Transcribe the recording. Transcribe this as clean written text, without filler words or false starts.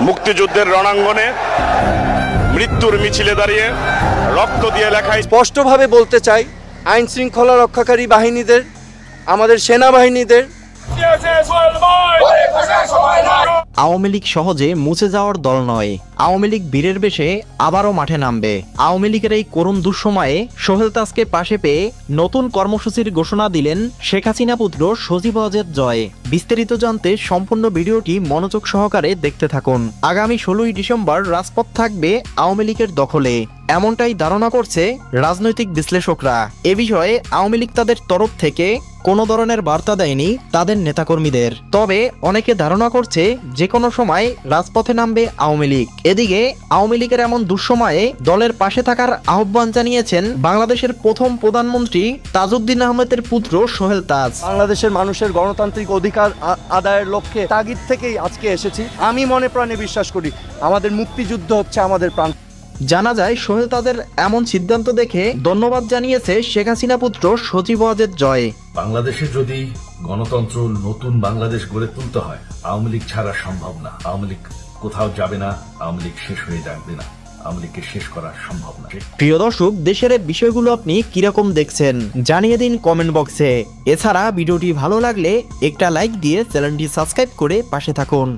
মুক্তিযুদ্ধের রণাঙ্গনে মৃত্যুর মিছিলে দাঁড়িয়ে রক্ত দিয়ে লেখা স্পষ্টভাবে বলতে চাই, আইন শৃঙ্খলা রক্ষাকারী বাহিনীদের, আমাদের সেনাবাহিনীদের আওয়ামী লীগ সহজে মুছে যাওয়ার দল নয়। আওয়ামী লীগ বীরের বেশে আবারও মাঠে নামবে। আওয়ামী লীগের এই করুণ দুঃসময়ে সোহেল তাজকে পাশে পেয়ে নতুন কর্মসূচির ঘোষণা দিলেন শেখ হাসিনা পুত্র সজীব ওয়াজেদ জয়। বিস্তারিত জানতে সম্পূর্ণ ভিডিওটি মনোযোগ সহকারে দেখতে থাকুন। আগামী 16ই ডিসেম্বর রাজপথ থাকবে আওয়ামী লীগের দখলে, এমনটাই ধারণা করছে রাজনৈতিক বিশ্লেষকরা। এ বিষয়ে আওয়ামী লীগ তাদের তরফ থেকে কোনো ধরনের বার্তা দেয়নি তাদের নেতাকর্মীদের। তবে অনেকে ধারণা করছে যে কোনো সময় রাজপথে নামবে আওয়ামী লীগ। এদিকে আওয়ামী লীগের এমন দুঃসময়ে দলের পাশে থাকার আহ্বান জানিয়েছেন বাংলাদেশের প্রথম প্রধানমন্ত্রী তাজউদ্দিন আহমেদের পুত্র সোহেল তাজ। বাংলাদেশের মানুষের গণতান্ত্রিক অধিকার আদায়ের লক্ষ্যে তাগিদ থেকেই আজকে এসেছি। আমি মনে প্রাণে বিশ্বাস করি আমাদের মুক্তিযুদ্ধ হচ্ছে আমাদের প্রাণ। জানা যায় সোহেল তাজের এমন সিদ্ধান্ত দেখে ধন্যবাদ জানিয়েছে শেখ হাসিনা পুত্র সজীব ওয়াজেদ জয়। বাংলাদেশে যদি গণতন্ত্র নতুন বাংলাদেশ গড়ে তুলতে হয়, আওয়ামী লীগ ছাড়া সম্ভব না। আওয়ামী লীগ কোথাও যাবে না, আওয়ামী লীগ শেষ হয়ে যাবে না, আওয়ামী লীগকে শেষ করা সম্ভব না। প্রিয় দর্শক, দেশের বিষয়গুলো আপনি কিরকম দেখছেন জানিয়ে দিন কমেন্ট বক্সে। এছাড়া ভিডিওটি ভালো লাগলে একটা লাইক দিয়ে চ্যানেলটি সাবস্ক্রাইব করে পাশে থাকুন।